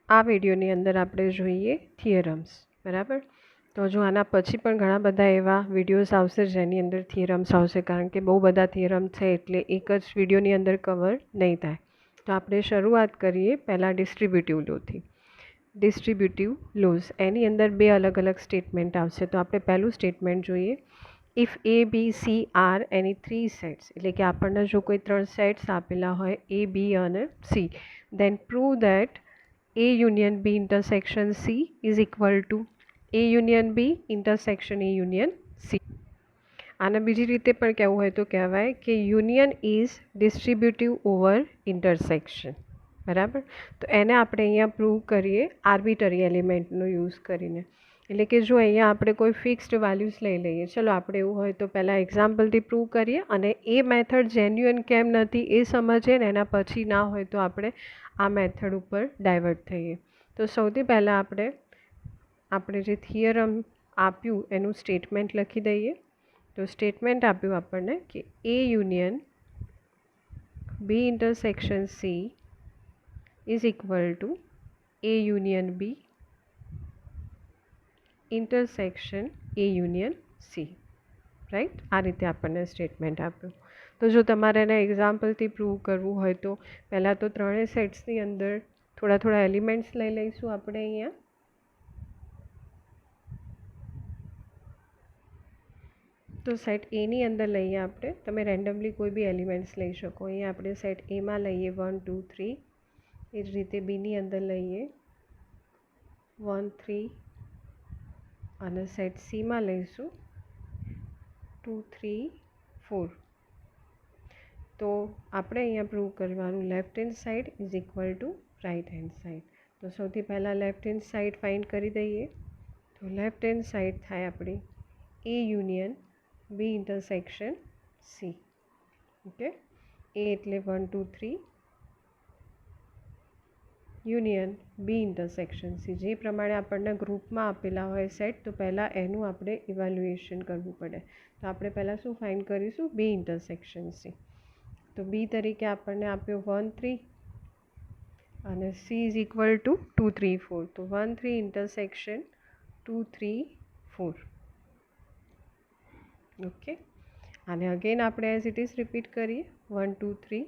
આ વિડીયોની અંદર આપણે જોઈએ થિયરમ્સ, બરાબર. તો જો આના પછી પણ ઘણા બધા એવા વિડીયોઝ આવશે જેની અંદર થિયરમ્સ આવશે, કારણ કે બહુ બધા થિયરમ છે એટલે એક જ વિડીયોની અંદર કવર નહીં થાય. તો આપણે શરૂઆત કરીએ પહેલાં ડિસ્ટ્રીબ્યુટિવ લોથી. ડિસ્ટ્રીબ્યુટિવ લોઝ, એની અંદર બે અલગ અલગ સ્ટેટમેન્ટ આવશે. તો આપણે પહેલું સ્ટેટમેન્ટ જોઈએ. If A B C are any 3 sets, એટલે કે આપણને જો કોઈ 3 સેટ્સ આપેલા હોય એ બી અને C, then prove that A union B intersection C is equal to A union B intersection A union C. આને બીજી રીતે પણ કહેવું હોય તો કહેવાય કે યુનિયન ઇઝ ડિસ્ટ્રીબ્યુટિવ ઓવર ઇન્ટરસેક્શન, બરાબર. તો એને આપણે અહીંયા પ્રૂવ કરીએ આર્બિટરી એલિમેન્ટનો યુઝ કરીને. એટલે કે જો અહીંયા આપણે કોઈ ફિક્સ્ડ વેલ્યુઝ લઈ લઈએ, ચલો આપણે એવું હોય તો પહેલાં એક્ઝામ્પલથી પ્રૂવ કરીએ અને એ મેથડ જેન્યુઅન કેમ નથી એ સમજીએ ને એના પછી ના હોય તો આપણે આ મેથડ ઉપર ડાયવર્ટ થઈએ. તો સૌથી પહેલાં આપણે જે થિયરમ આપ્યું એનું સ્ટેટમેન્ટ લખી દઈએ. તો સ્ટેટમેન્ટ આપ્યું આપણને કે A union B intersection C is equal to A union B intersection A union C, right. આ રીતે આપણને સ્ટેટમેન્ટ આપ્યું. તો જો તમારે એને એક્ઝામ્પલથી પ્રૂવ કરવું હોય તો પહેલાં તો ત્રણેય સેટ્સની અંદર થોડા થોડા એલિમેન્ટ્સ લઈ લઈશું આપણે અહીંયા. તો સેટ એની અંદર લઈએ આપણે, તમે રેન્ડમલી કોઈ બી એલિમેન્ટ્સ લઈ શકો. અહીંયા આપણે સેટ એમાં લઈએ 1 2 3, એ જ રીતે બીની અંદર લઈએ 1 3 અને સેટ સીમાં લઈશું 2 3 4. તો આપણે અહીંયા પ્રૂવ કરવાનું left hand side is equal two right hand side. તો સૌથી પહેલાં લેફ્ટ હેન્ડ સાઈડ ફાઇન્ડ કરી દઈએ. તો લેફ્ટ હેન્ડ સાઈડ થાય આપણી એ union B intersection C. Okay, એ એટલે 1 2 3 યુનિયન બી ઇન્ટરસેક્શન સી. જે પ્રમાણે આપણને ગ્રુપમાં આપેલા હોય સેટ, તો પહેલાં એનું આપણે ઇવેલ્યુએશન કરવું પડે. તો આપણે પહેલાં શું ફાઇન્ડ કરીશું? બી ઇન્ટરસેક્શન સી. તો બી તરીકે આપણને આપ્યો 1 3 અને સી ઇઝ ઇક્વલ ટુ 2 3 4. તો 1 3 ઇન્ટરસેક્શન 2 3 4. ઓકે, અને અગેન આપણે એઝ ઇટ ઇઝ રિપીટ કરીએ 1 2 3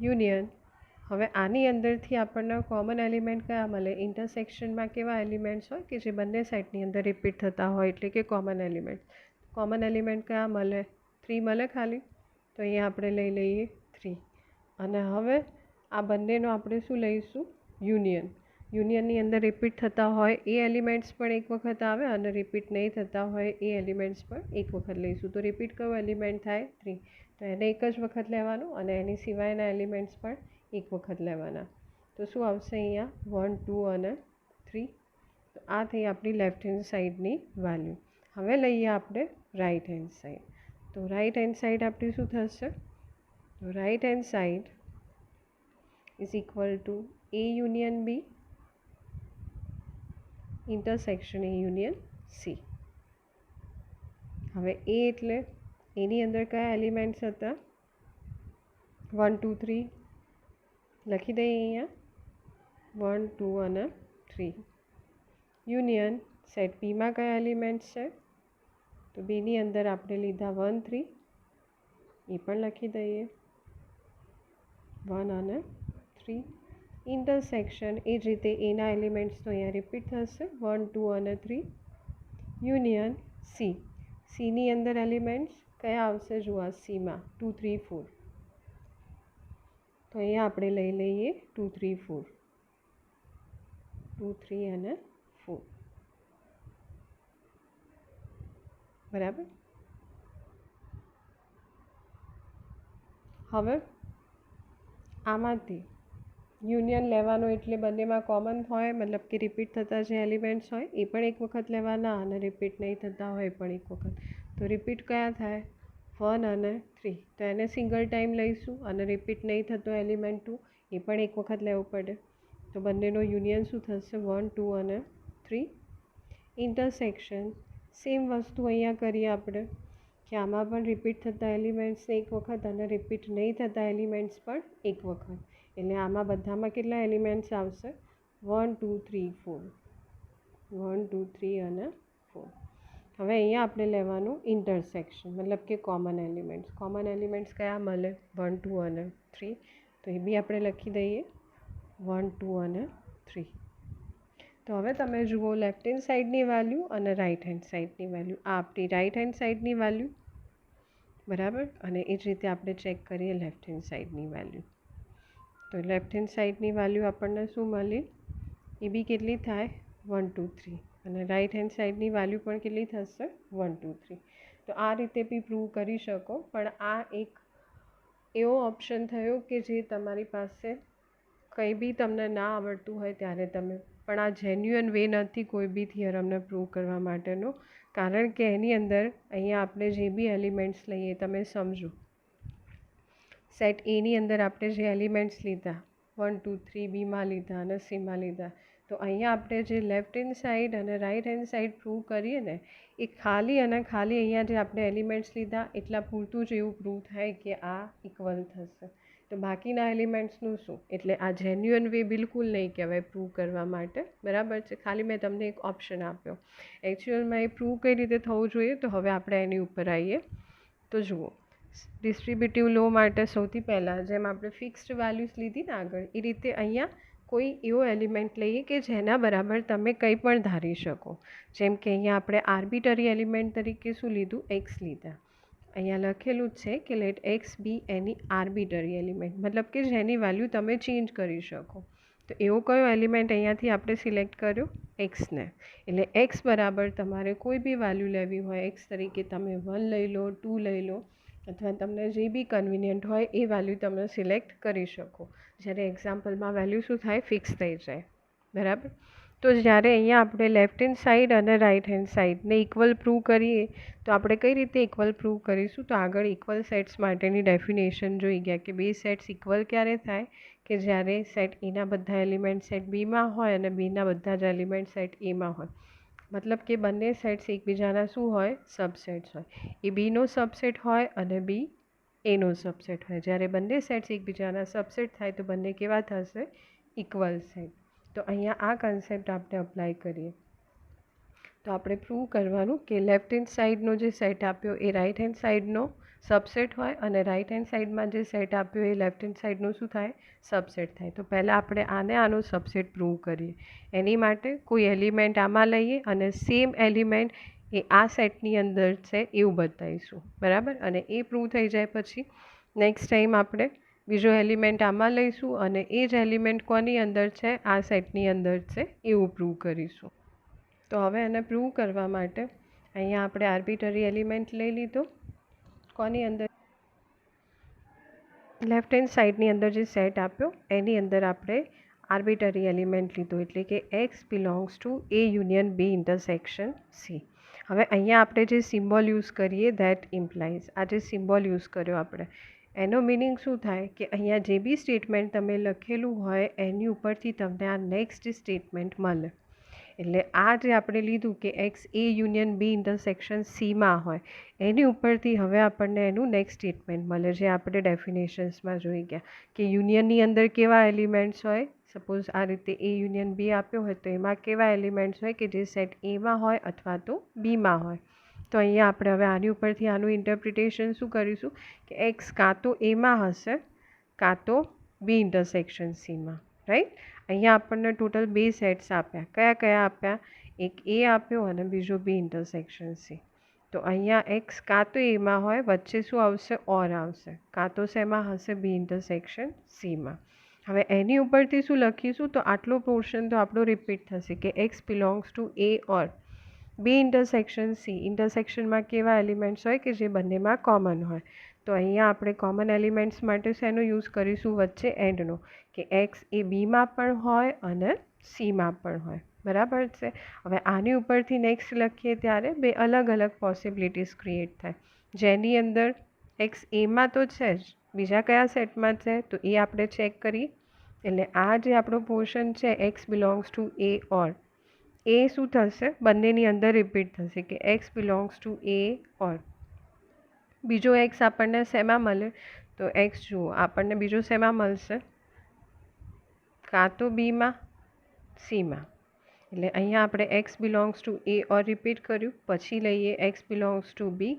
યુનિયન. હવે આની અંદરથી આપણને કોમન એલિમેન્ટ કયા મળે? ઇન્ટરસેક્શનમાં કેવા એલિમેન્ટ્સ હોય કે જે બંને સાઇડની અંદર રિપીટ થતા હોય, એટલે કે કોમન એલિમેન્ટ. કોમન એલિમેન્ટ કયા મળે? 3 મળે ખાલી. તો અહીંયા આપણે લઈ લઈએ 3. અને હવે આ બંનેનો આપણે શું લઈશું? યુનિયન. યુનિયનની અંદર રિપીટ થતા હોય એ એલિમેન્ટ્સ પણ એક વખત આવે અને રિપીટ નહીં થતા હોય એ એલિમેન્ટ્સ પણ એક વખત લઈશું. તો રિપીટ કયો એલિમેન્ટ થાય? 3. તો એને એક જ વખત લેવાનું અને એની સિવાયના એલિમેન્ટ્સ પણ એક વખત લેવાના. તો શું આવશે અહીંયા? 1 2 અને 3. તો આ થઈ આપણી લેફ્ટ હેન્ડ સાઈડની વેલ્યુ. હવે લઈએ આપણે રાઈટ હેન્ડ સાઈડ. તો રાઈટ હેન્ડ સાઈડ આપણી શું થશે? તો right hand side is equal to A union B intersection A union C. હવે એ એટલે એની અંદર કયા એલિમેન્ટ્સ હતા? 1 2 3 લખી દઈએ અહીંયા 1 2 અને 3. યુનિયન સેટ બીમાં કયા એલિમેન્ટ્સ છે? તો બીની અંદર આપણે લીધા 1 3, એ પણ લખી દઈએ 1 અને 3. ઇન્ટરસેક્શન એ જ રીતે એના એલિમેન્ટ્સ તો અહીંયા રિપીટ થશે 1 2 અને 3. Union C. સીની અંદર એલિમેન્ટ્સ કયા આવશે? જુઓ સીમાં 2 3 4. તો અહીંયા આપણે લઈ લઈએ 2 3 4. 2 3 અને 4, બરાબર. હવે આમાંથી યુનિયન લેવાનો એટલે બંનેમાં કોમન હોય, મતલબ કે રિપીટ થતા જે એલિમેન્ટ્સ હોય એ પણ એક વખત લેવાના અને રિપીટ નહીં થતા હોય એ પણ એક વખત. તો રિપીટ કયા થાય? 1 અને 3. તો એને સિંગલ ટાઈમ લઈશું અને રિપીટ નહીં થતો એલિમેન્ટ 2 એ પણ એક વખત લેવું પડે. તો બંનેનો યુનિયન શું થશે? 1 2 અને 3. ઇન્ટરસેક્શન સેમ વસ્તુ અહીંયા કરીએ આપણે કે આમાં પણ રિપીટ થતા એલિમેન્ટ્સને એક વખત અને રિપીટ નહીં થતા એલિમેન્ટ્સ પણ એક વખત. એટલે આમાં બધામાં કેટલા એલિમેન્ટ્સ આવશે? 1 2 3 4, 1 2 3 અને 4. હવે અહીંયા આપણે લેવાનું ઇન્ટરસેક્શન, મતલબ કે કોમન એલિમેન્ટ્સ કયા મળે? 1 2 અને 3. તો એ બી આપણે લખી દઈએ 1 2 અને 3. તો હવે તમે જુઓ લેફ્ટ હેન્ડ સાઈડની વેલ્યુ અને રાઈટ હેન્ડ સાઈડની વેલ્યુ. આ આપણી રાઈટ હેન્ડ સાઈડની વેલ્યુ, બરાબર. અને એ જ રીતે આપણે ચેક કરીએ લેફ્ટ હેન્ડ સાઈડની વેલ્યુ. તો લેફ્ટ હેન્ડ સાઈડની વેલ્યુ આપણને શું મળી? એ બી કેટલી થાય? 1 2 3. અને રાઈટ હેન્ડ સાઈડની વેલ્યુ પણ કેટલી થશે? 1 2 3. તો આ રીતે બી પ્રૂવ કરી શકો. પણ આ એક એવો ઓપ્શન થયો કે જે તમારી પાસે કંઈ બી તમને ના આવડતું હોય ત્યારે તમે, પણ આ જેન્યુઅન વે નથી કોઈ બી થિયરમને પ્રૂવ કરવા માટેનો. કારણ કે એની અંદર અહીંયા આપણે જે બી એલિમેન્ટ્સ લઈએ, તમે સમજો સેટ એની અંદર આપણે જે એલિમેન્ટ્સ લીધા 1 2 3 બીમાં લીધા અને સીમાં લીધા, તો અહીંયા આપણે જે લેફ્ટ હેન્ડ સાઈડ અને રાઈટ હેન્ડ સાઈડ પ્રૂવ કરીએ ને, એ ખાલી અને ખાલી અહીંયા જે આપણે એલિમેન્ટ્સ લીધા એટલા પૂરતું જ એવું પ્રૂવ થાય કે આ ઇક્વલ થશે. તો બાકીના એલિમેન્ટ્સનું શું? એટલે આ જેન્યુઅન વે બિલકુલ નહીં કહેવાય પ્રૂવ કરવા માટે, બરાબર છે. ખાલી મેં તમને એક ઓપ્શન આપ્યો. એકચ્યુઅલમાં એ પ્રૂવ કઈ રીતે થવું જોઈએ, તો હવે આપણે એની ઉપર આવીએ. તો જુઓ, ડિસ્ટ્રીબ્યુટિવ લો માટે સૌથી પહેલાં જેમ આપણે ફિક્સ્ડ વેલ્યુઝ લીધી ને આગળ, એ રીતે અહીંયા કોઈ એવો એલિમેન્ટ લઈએ કે જેના બરાબર તમે કંઈ પણ ધારી શકો. જેમ કે અહીંયા આપણે આર્બિટરી એલિમેન્ટ તરીકે શું લીધું? એક્સ લીધા. અહીંયા લખેલું જ છે કે લેટ એક્સ બી એની આર્બિટરી એલિમેન્ટ, મતલબ કે જેની વેલ્યુ તમે ચેન્જ કરી શકો. તો એવો કયો એલિમેન્ટ અહીંયાથી આપણે સિલેક્ટ કર્યો? એક્સને. એટલે એક્સ બરાબર તમારે કોઈ બી વેલ્યુ લેવી હોય, એક્સ તરીકે તમે 1 લઈ લો, 2 લઈ લો, અથવા તમને જે બી કન્વિનિયન્ટ હોય એ વેલ્યુ તમે સિલેક્ટ કરી શકો. જ્યારે એક્ઝામ્પલમાં વેલ્યુ શું થાય? ફિક્સ થઈ જાય, બરાબર. તો જ્યારે અહીંયા આપણે લેફ્ટ હેન્ડ સાઈડ અને રાઈટ હેન્ડ સાઈડને ઇક્વલ પ્રૂવ કરીએ, તો આપણે કઈ રીતે ઇક્વલ પ્રૂવ કરીશું? તો આગળ ઇક્વલ સેટ્સ માટેની ડેફિનેશન જોઈ ગયા કે બે સેટ્સ ઇક્વલ ક્યારે થાય? કે જ્યારે સેટ એના બધા એલિમેન્ટ સેટ બીમાં હોય અને બીના બધા જ એલિમેન્ટ સેટ એમાં હોય. મતલબ કે બંને સેટ્સ એકબીજાના શું હોય? સબસેટ્સ હોય. એ બીનો સબસેટ હોય અને બી એનો સબસેટ હોય. જ્યારે બંને સેટ્સ એકબીજાના સબસેટ થાય તો બંને કેવા થશે? Equal set. તો અહીંયા આ કન્સેપ્ટ આપણે અપ્લાય કરીએ. તો આપણે પ્રૂવ કરવાનું કે લેફ્ટ હેન્ડ સાઈડનો જે સેટ આપ્યો એ રાઈટ હેન્ડ સાઈડનો સબસેટ હોય, અને રાઈટ હેન્ડ સાઈડમાં જે સેટ આપ્યો એ લેફ્ટ હેન્ડ સાઈડનું શું થાય? સબસેટ થાય. તો પહેલાં આપણે આનો સબસેટ પ્રૂવ કરીએ. એની માટે કોઈ એલિમેન્ટ આમાં લઈએ અને સેમ એલિમેન્ટ એ આ સેટની અંદર છે એવું બતાવીશું, બરાબર. અને એ પ્રૂવ થઈ જાય પછી નેક્સ્ટ ટાઈમ આપણે બીજો એલિમેન્ટ આમાં લઈશું અને એ જ એલિમેન્ટ કોની અંદર છે? આ સેટની અંદર છે એવું પ્રૂવ કરીશું. તો હવે એને પ્રૂવ કરવા માટે અહીંયા આપણે આર્બિટરી એલિમેન્ટ લઈ લીધો. કોની અંદર? લેફ્ટ હેન્ડ સાઈડની અંદર જે સેટ આપ્યો એની અંદર આપણે આર્બિટરી એલિમેન્ટ લીધો, એટલે કે x belongs to A union B intersection C. હવે અહીંયા આપણે જે સિમ્બોલ યુઝ કરીએ ધેટ ઇમ્પ્લાઇઝ, આ જે સિમ્બોલ યુઝ કર્યો આપણે, એનો મિનિંગ શું થાય? કે અહીંયા જે બી સ્ટેટમેન્ટ તમે લખેલું હોય એની ઉપરથી તમને આ નેક્સ્ટ સ્ટેટમેન્ટ મળે. એટલે આ જે આપણે લીધું કે એક્સ એ યુનિયન બી ઇન્ટરસેક્શન સીમાં હોય, એની ઉપરથી હવે આપણને એનું નેક્સ્ટ સ્ટેટમેન્ટ મળે, જે આપણે ડેફિનેશન્સમાં જોઈ ગયા કે યુનિયનની અંદર કેવા એલિમેન્ટ્સ હોય. સપોઝ આ રીતે એ યુનિયન બી આપ્યો હોય તો એમાં કેવા એલિમેન્ટ્સ હોય કે જે સેટ એમાં હોય અથવા તો બીમાં હોય. તો અહીંયા આપણે હવે આની ઉપરથી આનું ઇન્ટરપ્રિટેશન શું કરીશું કે એક્સ કાં તો એમાં હશે કાં તો બી ઇન્ટરસેક્શન સીમાં, રાઈટ. અહીંયા આપણને ટોટલ બે સેટ્સ આપ્યા. કયા કયા આપ્યા? એક એ આપ્યો અને બીજો બી ઇન્ટરસેક્શન સી. તો અહીંયા એક્સ કાં તો એમાં હોય, વચ્ચે શું આવશે? ઓર આવશે. કાં તો શેમાં હશે? બી ઇન્ટરસેક્શન સીમાં. હવે એની ઉપરથી શું લખીશું? તો આટલો પોર્શન તો આપણો રિપીટ થશે કે x belongs to A or B intersection C. ઇન્ટરસેક્શનમાં કેવા એલિમેન્ટ્સ હોય કે જે બંનેમાં કોમન હોય. તો અહીંયા આપણે કોમન એલિમેન્ટ્સ માટે શેનો યુઝ કરીશું? વચ્ચે એન્ડનો, કે એક્સ એ બીમાં પણ હોય અને સીમાં પણ હોય, બરાબર છે. હવે આની ઉપરથી નેક્સ્ટ લખીએ ત્યારે બે અલગ અલગ પોસિબિલિટીઝ ક્રિએટ થાય, જેની અંદર એક્સ એમાં તો છે જ, બીજા કયા સેટમાં છે તો એ આપણે ચેક કરીએ. એટલે આ જે આપણો પોર્શન છે એક્સ બિલોંગ્સ ટુ એ ઓર, એ શું થશે? બંનેની અંદર રિપીટ થશે કે એક્સ બિલોંગ્સ ટુ એ ઓર. બીજો એક્સ આપણને શેમાં મળે? તો એક્સ જુઓ આપણને બીજો શેમાં મળશે? કાં તો બીમાં, સીમાં. એટલે અહીંયા આપણે x belongs to A or repeat કર્યું, પછી લઈએ એક્સ બિલોંગ્સ ટુ બી,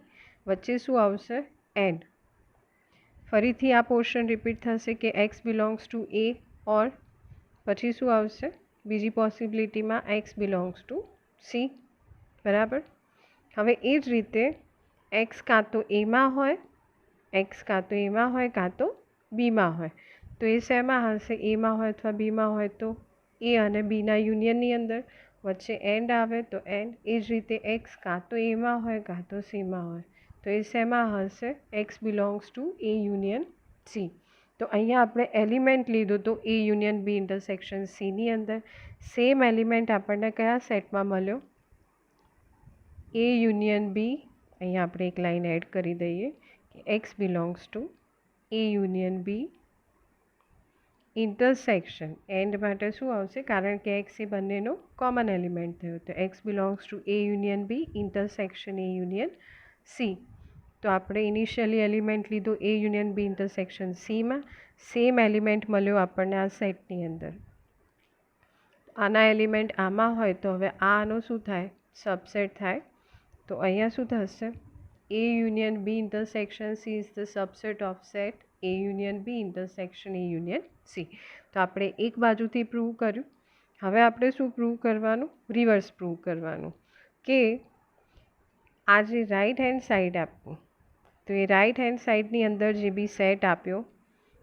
વચ્ચે શું આવશે? એન્ડ. ફરીથી આ પોર્શન રિપીટ થશે કે એક્સ બિલોંગ્સ ટુ એ ઓર, પછી શું આવશે? બીજી પોસિબિલિટીમાં એક્સ બિલોંગ્સ ટુ સી. બરાબર. હવે એ જ રીતે એક્સ કાં તો એમાં હોય, એક્સ કાં તો એમાં હોય કાં તો બીમાં હોય. તો એ શેમાં હશે? એમાં હોય અથવા બીમાં હોય તો એ અને બીના યુનિયનની અંદર, વચ્ચે એન્ડ આવે તો એન્ડ. એ જ રીતે એક્સ કાં તો એમાં હોય કાં તો સીમાં હોય, તો એ શેમાં હશે? X belongs to A union C. તો અહીંયા આપણે એલિમેન્ટ લીધું તો એ યુનિયન બી ઇન્ટરસેક્શન સીની અંદર. સેમ એલિમેન્ટ આપણને કયા સેટમાં મળ્યો? A union B. અહીંયા આપણે એક લાઈન એડ કરી દઈએ કે x belongs to A union B intersection. And માટે શું આવશે? કારણ કે એક્સ એ બંનેનો કોમન એલિમેન્ટ થયો, તો x belongs to A union B intersection A union C. તો આપણે ઇનિશિયલી એલિમેન્ટ લીધો એ યુનિયન બી ઇન્ટરસેક્શન સીમાં. સેમ એલિમેન્ટ મળ્યો આપણને આ સેટની અંદર. આના એલિમેન્ટ આમાં હોય તો હવે આનો શું થાય? સબસેટ થાય. તો અહીંયા શું થશે? A union B intersection C is the subset of set A union B intersection A union C. તો આપણે એક બાજુથી પ્રૂવ કર્યું. હવે આપણે શું પ્રૂવ કરવાનું? રિવર્સ પ્રૂવ કરવાનું કે આ જે રાઈટ હેન્ડ સાઈડ આપ્યું, તો એ રાઈટ હેન્ડ સાઈડની અંદર જે બી સેટ આપ્યો,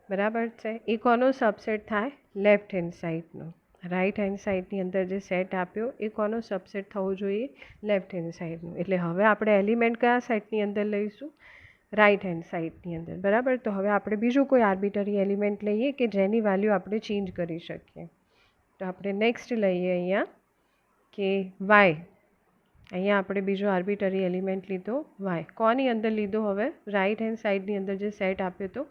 બરાબર છે, એ કોનો સબસેટ થાય? લેફ્ટ હેન્ડ સાઈડનો. રાઈટ હેન્ડ સાઈડની અંદર જે સેટ આપ્યો એ કોનો સબસેટ થવો જોઈએ? લેફ્ટ હેન્ડ સાઈડનું. એટલે હવે આપણે એલિમેન્ટ કયા સેટની અંદર લઈશું? રાઈટ હેન્ડ સાઈડની અંદર. બરાબર. તો હવે આપણે બીજું કોઈ આર્બિટરી એલિમેન્ટ લઈએ કે જેની વેલ્યુ આપણે ચેન્જ કરી શકીએ. તો આપણે નેક્સ્ટ લઈએ અહીંયા કે વાય. અહીંયા આપણે બીજો આર્બિટરી એલિમેન્ટ લીધો વાય. કોની અંદર લીધો? હવે રાઈટ હેન્ડ સાઈડની અંદર જે સેટ આપ્યો હતો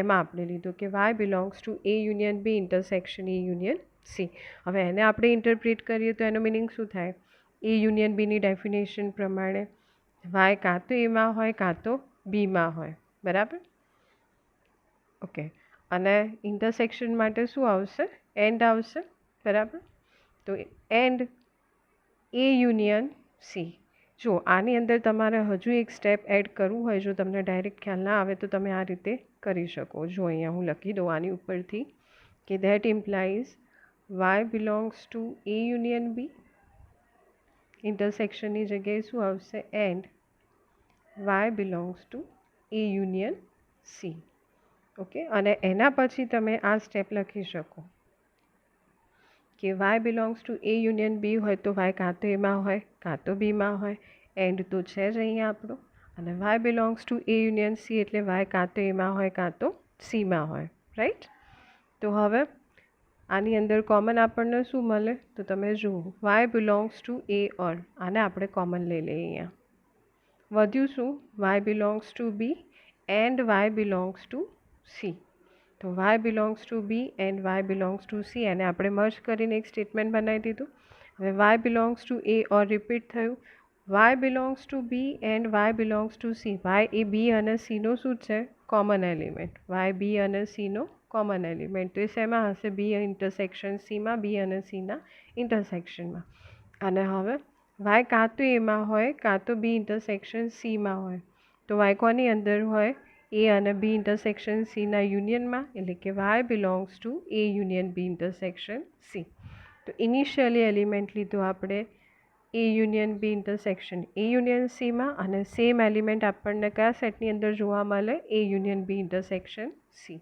એમાં આપણે લીધો કે Y belongs to A union B intersection A union C. હવે એને આપણે ઇન્ટરપ્રિટ કરીએ તો એનો મિનિંગ શું થાય? એ યુનિયન બીની ડેફિનેશન પ્રમાણે વાય કાં તો એમાં હોય કાં તો બીમાં હોય. બરાબર. ઓકે. અને ઇન્ટરસેક્શન માટે શું આવશે? એન્ડ આવશે. બરાબર. તો એન્ડ એ યુનિયન સી. જો આની અંદર તમારે હજુ એક સ્ટેપ એડ કરવું હોય, જો તમને ડાયરેક્ટ ખ્યાલ ના આવે તો તમે આ રીતે કરી શકો. જો અહીંયા હું લખી દઉં આની ઉપરથી કે that implies Y belongs to A union B. ઇન્ટરસેક્શનની જગ્યાએ શું આવશે? And Y belongs to A union C. Okay. અને એના પછી તમે આ સ્ટેપ લખી શકો કે Y belongs to A union B હોય તો વાય કાં તો એમાં હોય કાં તો બીમાં હોય. એન્ડ તો છે જ અહીંયા આપણો. અને y belongs to A union C એટલે વાય કાં તો એમાં હોય કાં તો સીમાં હોય. રાઈટ. તો હવે આની અંદર કોમન આપણને શું મળે? તો તમે જુઓ Y belongs to A or. આને આપણે કોમન લઈ લઈએ અહીંયા. વધ્યું શું? Y belongs to B and Y belongs to C. તો Y belongs to B and Y belongs to C. એને આપણે મર્જ કરીને એક સ્ટેટમેન્ટ બનાવી દીધું. હવે Y belongs to A or repeat થયું. Y belongs to B and Y belongs to C. Y A B અને સીનો શું છે? Common element. વાય બી અને સીનો કોમન એલિમેન્ટ. તો એ શેમાં હશે? બી ઇન્ટરસેક્શન સીમાં, બી અને સીના ઇન્ટરસેક્શનમાં. અને હવે વાય કાં તો એમાં હોય કાં તો બી ઇન્ટરસેક્શન સીમાં હોય. તો વાય કોની અંદર હોય? એ અને બી ઇન્ટરસેક્શન સીના યુનિયનમાં. એટલે કે Y belongs to A union B intersection C. તો ઇનિશિયલી એલિમેન્ટ લીધો આપણે A union B intersection A union સીમાં. અને સેમ એલિમેન્ટ આપણને કયા સેટની અંદર જોવા મળે? A union B intersection C.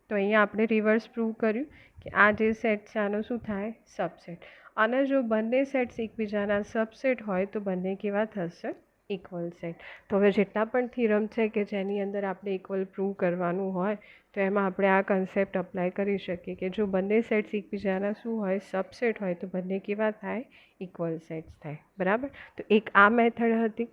તો અહીંયા આપણે રિવર્સ પ્રૂવ કર્યું કે આ જે સેટ છે આનો શું થાય? સબસેટ. અને જો બંને સેટ્સ એકબીજાના સબસેટ હોય તો બંને કેવા થશે? Equal set. તો હવે જેટલા પણ થિયરમ છે કે જેની અંદર આપણે ઇક્વલ પ્રૂવ કરવાનું હોય તો એમાં આપણે આ કન્સેપ્ટ અપ્લાય કરી શકીએ કે જો બંને સેટ્સ એકબીજાના શું હોય? સબસેટ હોય તો બંને કેવા થાય? ઇક્વલ સેટ્સ થાય. બરાબર. તો એક આ મેથડ હતી,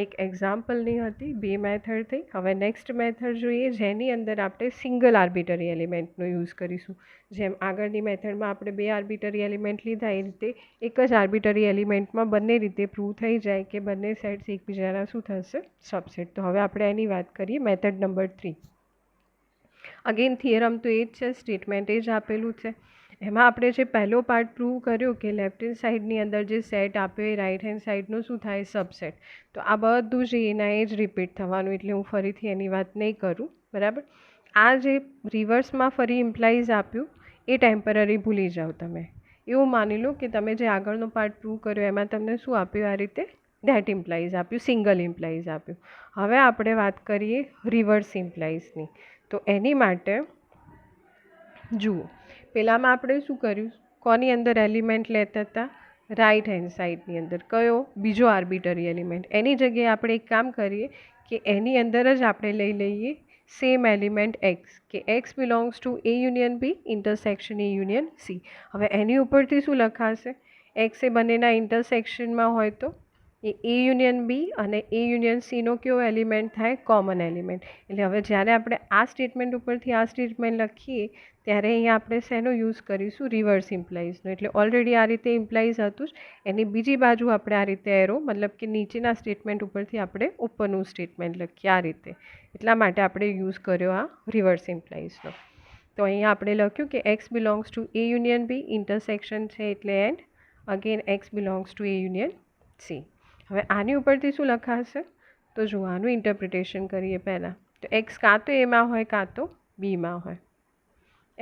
એક એક્ઝામ્પલની હતી, બે મેથડ થઈ. હવે નેક્સ્ટ મેથડ જોઈએ જેની અંદર આપણે સિંગલ આર્બિટરી એલિમેન્ટનો યુઝ કરીશું. જેમ આગળની મેથડમાં આપણે બે આર્બિટરી એલિમેન્ટ લીધા એ રીતે એક જ આર્બિટરી એલિમેન્ટમાં બંને રીતે પ્રૂવ થઈ જાય કે બંને સેટ્સ એકબીજાના શું થશે? સબસેટ. તો હવે આપણે એની વાત કરીએ. Method number 3. અગેન થિયરમ તો એ જ છે, સ્ટેટમેન્ટ એ જ આપેલું છે. એમાં આપણે જે પહેલો પાર્ટ પ્રૂવ કર્યો કે લેફ્ટ હેન્ડ સાઈડની અંદર જે સેટ આપ્યો એ રાઈટ હેન્ડ સાઈડનું શું થાય સબસેટ. તો આ બધું જ એના એ જ રિપીટ થવાનું, એટલે હું ફરીથી એની વાત નહીં કરું. બરાબર. આ જે રિવર્સમાં ફરી ઇમ્પ્લાઇઝ આપ્યું એ ટેમ્પરરી ભૂલી જાઓ તમે. એવું માની લો કે તમે જે આગળનો પાર્ટ પ્રૂવ કર્યો એમાં તમને શું આપ્યું આ રીતે ધેટ ઇમ્પ્લાઇઝ આપ્યું, સિંગલ ઇમ્પ્લાઇઝ આપ્યું. હવે આપણે વાત કરીએ રિવર્સ ઇમ્પ્લાઇઝની. તો એની માટે જુઓ, પહેલાંમાં આપણે શું કર્યું, કોની અંદર એલિમેન્ટ લેતા હતા, રાઈટ હેન્ડ સાઈડની અંદર. કયો? બીજો આર્બિટરી એલિમેન્ટ. એની જગ્યાએ આપણે એક કામ કરીએ કે એની અંદર જ આપણે લઈ લઈએ સેમ એલિમેન્ટ એક્સ, કે x belongs to A union B intersection A union C. હવે એની ઉપરથી શું લખાશે, એક્સ એ બંનેના ઇન્ટરસેક્શનમાં હોય તો એ યુનિયન બી અને એ યુનિયન સીનો કેવો એલિમેન્ટ થાય, કોમન એલિમેન્ટ. એટલે હવે જ્યારે આપણે આ સ્ટેટમેન્ટ ઉપરથી આ સ્ટેટમેન્ટ લખીએ ત્યારે અહીંયા આપણે શેનો યુઝ કરીશું, રિવર્સ ઇમ્પ્લાઇઝનો. એટલે ઓલરેડી આ રીતે ઇમ્પ્લાઇઝ હતું જ, એની બીજી બાજુ આપણે આ રીતે એરો, મતલબ કે નીચેના સ્ટેટમેન્ટ ઉપરથી આપણે ઉપરનું સ્ટેટમેન્ટ લખીએ આ રીતે. એટલા માટે આપણે યુઝ કર્યો આ રિવર્સ ઇમ્પ્લાઇઝનો. તો અહીંયા આપણે લખ્યું કે x belongs to A union B, intersection છે એટલે and, again x belongs to A union C. હવે આની ઉપરથી શું લખાશે, તો જુઓ આનું ઇન્ટરપ્રિટેશન કરીએ પહેલાં. તો એક્સ કાં તો એમાં હોય કાં તો બીમાં હોય,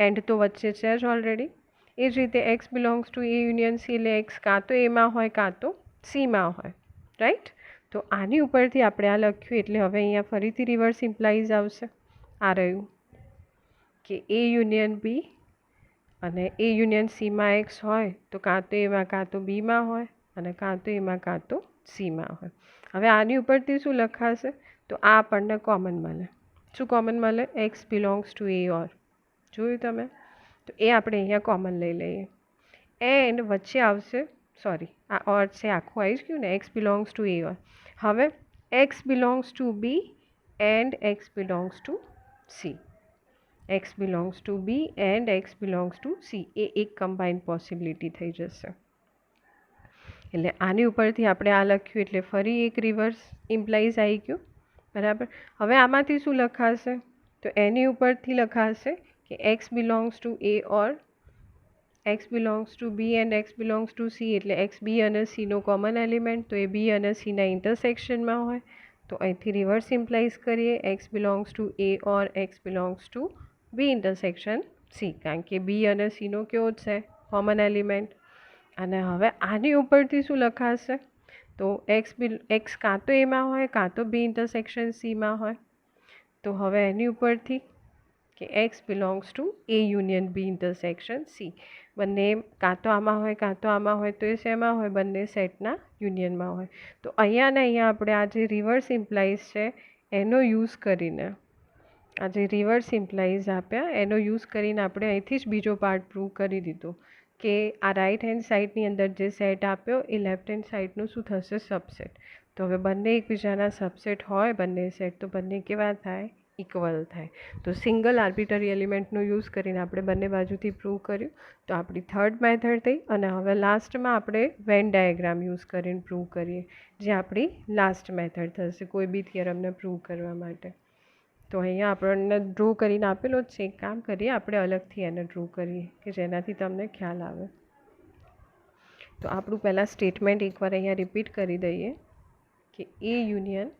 એન્ડ તો વચ્ચે છે જ ઓલરેડી. એ જ રીતે x belongs to A union C, એટલે એક્સ કાં તો એમાં હોય કાં તો સીમાં હોય, રાઈટ. તો આની ઉપરથી આપણે આ લખ્યું એટલે હવે અહીંયા ફરીથી રિવર્સ ઇમ્પ્લાઇઝ આવશે. આ રહ્યું કે એ યુનિયન બી અને એ યુનિયન સીમાં એક્સ હોય તો કાં તો એમાં કાં તો બીમાં હોય અને કાં તો એમાં કાં તો સીમાં હોય. હવે આની ઉપરથી શું લખાશે, તો આ આપણને કોમન મળે. શું કોમન મળે, એક્સ બિલોંગ્સ ટુ એ ઓર. જોયું તમે? તો એ આપણે અહીંયા કોમન લઈ લઈએ. એન્ડ વચ્ચે આવશે, સોરી આ ઓર છે આખું આવી જ ગયું ને, X belongs to A or. હવે X belongs to B and x belongs to C. X belongs to B and x belongs to C, એ એક કમ્બાઇન્ડ પોસિબિલિટી થઈ જશે. એટલે આની ઉપરથી આપણે આ લખ્યું એટલે ફરી એક રિવર્સ ઇમ્પ્લાઇઝ આવી ગયું. બરાબર. હવે આમાંથી શું લખાશે, તો એની ઉપરથી લખાશે કે x belongs to A or x belongs to B and x belongs to C, એટલે એક્સ બી અને સીનો કોમન એલિમેન્ટ, તો એ બી અને સીના ઇન્ટરસેક્શનમાં હોય. તો અહીંથી રિવર્સ ઇમ્પ્લાઇઝ કરીએ x belongs to A or x belongs to B intersection C, કારણ કે બી અને સીનો કેવો છે, કોમન એલિમેન્ટ. અને હવે આની ઉપરથી શું લખાશે, તો એક્સ કાં તો એમાં હોય કાં તો બી ઇન્ટરસેક્શન સીમાં હોય. તો હવે એની ઉપરથી કે x belongs to A union B intersection C, બંને કાં તો આમાં હોય કાં તો આમાં હોય, તો એ શેમાં હોય, બંને સેટના યુનિયનમાં હોય. તો અહીંયા ને અહીંયા આપણે આ જે રિવર્સ ઇમ્પ્લાઇઝ છે એનો યુઝ કરીને, આ જે રિવર્સ ઇમ્પ્લાઇઝ આપ્યા એનો યુઝ કરીને આપણે અહીંથી જ બીજો પાર્ટ પ્રૂવ કરી દીધો કે આ રાઈટ હેન્ડ સાઈડની અંદર જે સેટ આપ્યો એ લેફ્ટ હેન્ડ સાઈડનું શું થશે, સબસેટ. તો હવે બંને એકબીજાના સબસેટ હોય બંને સેટ, તો બંને કેવા થાય, ઇક્વલ થાય. તો સિંગલ આર્બિટરી એલિમેન્ટનો યુઝ કરીને આપણે બંને બાજુથી પ્રૂવ કર્યું. તો આપણી થર્ડ મેથડ થઈ. અને હવે લાસ્ટમાં આપણે વેન ડાયાગ્રામ યુઝ કરીને પ્રૂવ કરીએ, જે આપણી લાસ્ટ મેથડ થશે કોઈ બી થિયરમને પ્રૂવ કરવા માટે. તો અહીંયા આપણને ડ્રો કરીને આપેલો જ છે, એક કામ કરીએ આપણે અલગથી એને ડ્રો કરીએ કે જેનાથી તમને ખ્યાલ આવે. તો આપણું પહેલાં સ્ટેટમેન્ટ એકવાર અહીંયા રિપીટ કરી દઈએ કે A union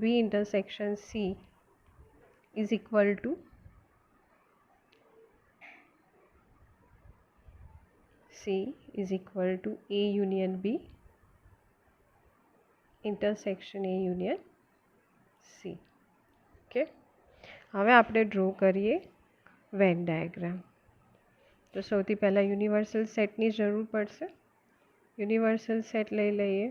B intersection C is equal to C is equal to A union B intersection A union C. Okay. હવે આપણે ડ્રો કરીએ વેન ડાયાગ્રામ. તો સૌથી પહેલાં યુનિવર્સલ સેટની જરૂર પડશે. યુનિવર્સલ સેટ લઈ લઈએ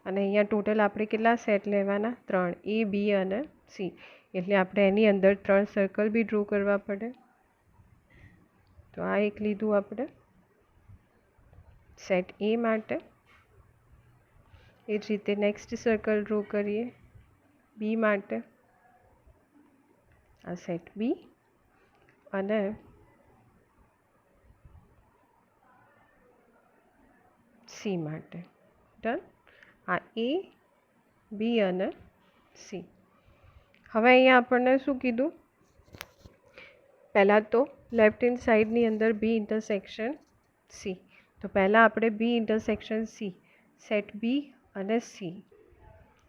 અને અહીંયા ટોટલ આપણે કેટલા સેટ લેવાના, 3, એ બી અને સી. એટલે આપણે એની અંદર 3 સર્કલ બી ડ્રો કરવા પડે. તો આ એક લીધું આપણે સેટ એ માટે. એ જ રીતે નેક્સ્ટ સર્કલ ડ્રો કરીએ બી માટે, આ સેટ બી. અને સી માટે ડન. આ એ બી અને સી. હવે અહીંયા આપણને શું કીધું, પહેલાં તો લેફ્ટ હેન્ડ સાઈડની અંદર બી ઇન્ટરસેક્શન સી. તો પહેલાં આપણે બી ઇન્ટરસેક્શન સી, સેટ બી અને સી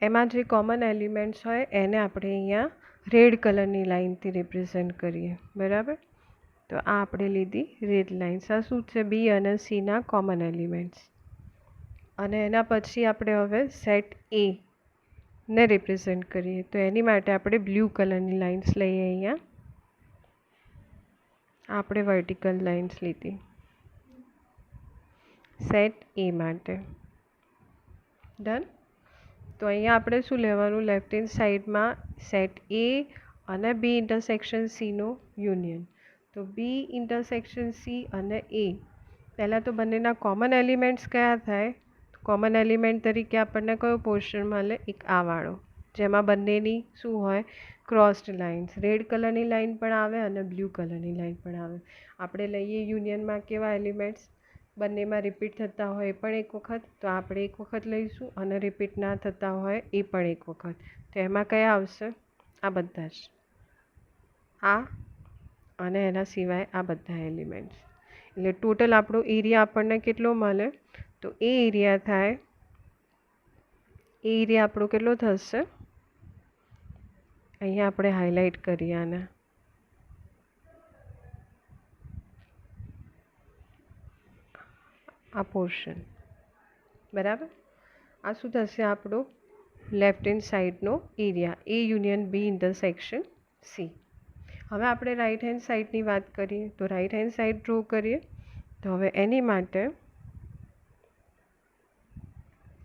એમાં જે કોમન એલિમેન્ટ્સ હોય એને આપણે અહીંયા રેડ કલરની લાઇનથી રિપ્રેઝેન્ટ કરીએ. બરાબર. તો આ આપણે લીધી રેડ લાઇન્સ. આ શું છે? બી અને સીના કોમન એલિમેન્ટ્સ. અને એના પછી આપણે હવે સેટ એ ને રિપ્રેઝેન્ટ કરીએ. તો એની માટે આપણે બ્લુ કલરની લાઇન્સ લઈએ. અહીંયા આપણે વર્ટિકલ લાઇન્સ લીધી સેટ એ માટે. ડન. તો અહીંયા આપણે શું લેવાનું? લેફ્ટ હેન્ડ સાઈડમાં સેટ એ અને બી ઇન્ટરસેક્શન સીનું યુનિયન. તો બી ઇન્ટરસેક્શન સી અને એ પહેલાં તો બંનેના કોમન એલિમેન્ટ્સ કયા થાય? કોમન એલિમેન્ટ તરીકે આપણને કયો પોર્શન મળે? એક આ વાળો, જેમાં બંનેની શું હોય? Crossed lines. રેડ કલરની લાઇન પણ આવે અને બ્લુ કલરની લાઇન પણ આવે. આપણે લઈએ યુનિયનમાં કેવા એલિમેન્ટ્સ બંનેમાં રિપીટ થતા હોય એ પણ એક વખત. તો આપણે એક વખત લઈશું અને રિપીટ ના થતા હોય એ પણ એક વખત. તો એમાં કયા આવશે? આ બધા જ, આ અને એના સિવાય આ બધા એલિમેન્ટ્સ. એટલે ટોટલ આપણો એરિયા આપણને કેટલો મળે? તો એ એરિયા થાય, એ એરિયા આપણો કેટલો થશે? અહીંયા આપણે હાઇલાઇટ કરીએ આને. આ પોર્શન. બરાબર. આ શું થશે? આપણો લેફ્ટ હેન્ડ સાઈડનો એરિયા, એ યુનિયન બી ઇન્ટરસેક્શન સી. હવે આપણે રાઈટ હેન્ડ સાઈડની વાત કરીએ. તો રાઈટ હેન્ડ સાઈડ ડ્રો કરીએ. તો હવે એની માટે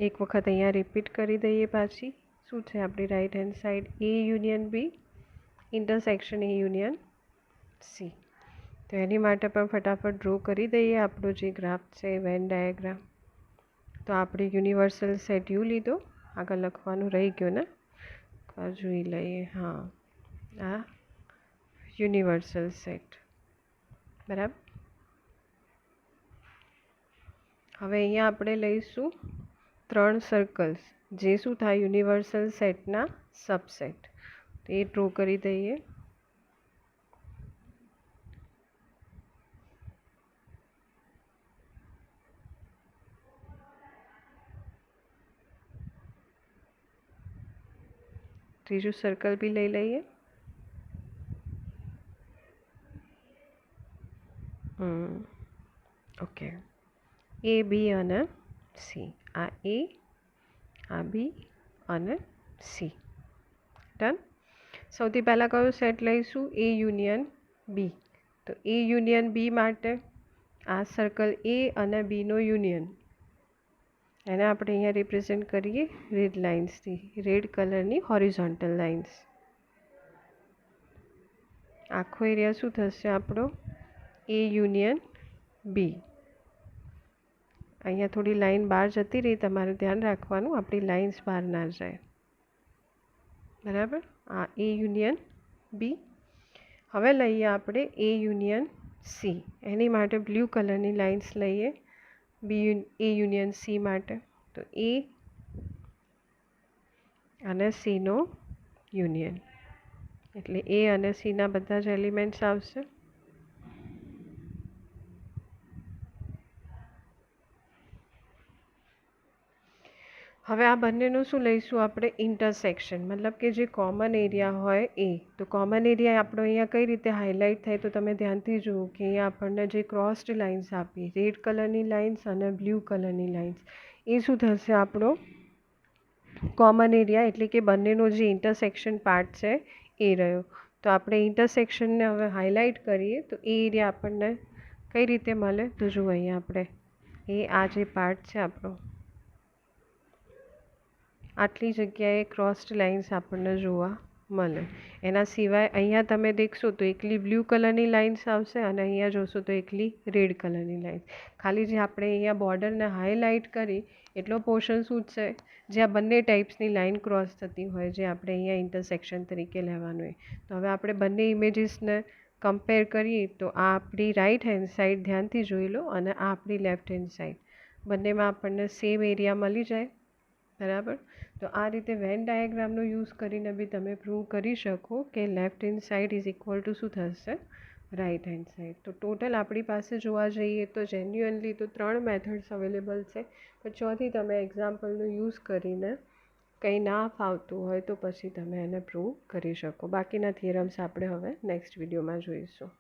એક વખત અહીંયા રિપીટ કરી દઈએ પાછી. શું છે આપણી right hand side? A union B intersection A union C. તો એની માટે પણ ફટાફટ ડ્રો કરી દઈએ આપણો જે ગ્રાફ છે વેન ડાયાગ્રામ. તો આપણે યુનિવર્સલ સેટ યુ લીધો. આગળ લખવાનું રહી ગયું ને, જોઈ લઈએ. હા, આ યુનિવર્સલ સેટ. બરાબર. હવે અહીંયા આપણે લઈશું 3 સર્કલ્સ, જે શું થાય? યુનિવર્સલ સેટના સબસેટ. તો એ ડ્રો કરી દઈએ. ત્રીજું સર્કલ બી લઈ લઈએ. ઓકે. એ બી અને સી. આ એ, આ બી અને સી. ડન. સૌથી પહેલાં કયો સેટ લઈશું? એ યુનિયન બી. તો એ યુનિયન બી માટે આ સર્કલ એ અને બીનો યુનિયન, એને આપણે અહીંયા રિપ્રેઝેન્ટ કરીએ રેડ લાઇન્સથી, રેડ કલરની હોરિઝોન્ટલ લાઇન્સ. આખો એરિયા શું થશે આપણો? એ યુનિયન બી. અહીંયા થોડી લાઈન બહાર જતી રહી, તમારે ધ્યાન રાખવાનું આપણી લાઇન્સ બહાર ના જાય. બરાબર. આ એ યુનિયન બી. હવે લઈએ આપણે એ યુનિયન સી. એની માટે બ્લુ કલરની લાઇન્સ લઈએ બી એ યુનિયન સી માટે. તો એ અને સીનો યુનિયન, એટલે એ અને સીના બધા જ એલિમેન્ટ્સ આવશે. હવે આ બંનેનું શું લઈશું આપણે? ઇન્ટરસેક્શન. મતલબ કે જે કોમન એરિયા હોય એ. તો કોમન એરિયા આપણો અહીંયા કઈ રીતે હાઇલાઇટ થાય? તો તમે ધ્યાનથી જુઓ કે અહીંયા આપણને જે ક્રોસ્ડ લાઇન્સ આપી, રેડ કલરની લાઇન્સ અને બ્લુ કલરની લાઇન્સ, એ શું થશે? આપણો કોમન એરિયા, એટલે કે બંનેનો જે ઇન્ટરસેક્શન પાર્ટ છે એ રહ્યો. તો આપણે ઇન્ટરસેક્શનને હવે હાઇલાઇટ કરીએ. તો એ એરિયા આપણને કઈ રીતે મળે? તો જુઓ અહીંયા આપણે આ જે પાર્ટ છે આપણો, આટલી જગ્યાએ ક્રોસ્ડ લાઇન્સ આપણને જોવા મળે. એના સિવાય અહીંયા તમે દેખશો તો એકલી બ્લુ કલરની લાઇન્સ આવશે અને અહીંયા જોશો તો એકલી રેડ કલરની લાઇન્સ. ખાલી જે આપણે અહીંયા બોર્ડરને હાઇલાઇટ કરી એટલો પોર્શન શું છે? જ્યાં બંને ટાઈપ્સની લાઇન ક્રોસ થતી હોય, જે આપણે અહીંયા ઇન્ટરસેક્શન તરીકે લેવાનું હોય. તો હવે આપણે બંને ઇમેજીસને કમ્પેર કરીએ. તો આ આપણી રાઈટ હેન્ડ સાઈડ, ધ્યાનથી જોઈ લો, અને આ આપણી લેફ્ટ હેન્ડ સાઈડ. બંનેમાં આપણને સેમ એરિયા મળી જાય. બરાબર. તો આ રીતે વેન ડાયાગ્રામનો યુઝ કરીને બી તમે પ્રૂવ કરી શકો કે left hand side is equal two શું થશે? Right hand side. તો ટોટલ આપણી પાસે જોવા જઈએ તો જેન્યુઅનલી તો 3 મેથડ્સ અવેલેબલ છે, પણ ચોથી તમે એક્ઝામ્પલનો યુઝ કરીને કંઈ ના ફાવતું હોય તો પછી તમે એને પ્રૂવ કરી શકો. બાકીના થિયરમ્સ આપણે હવે નેક્સ્ટ વિડીયોમાં જોઈશું.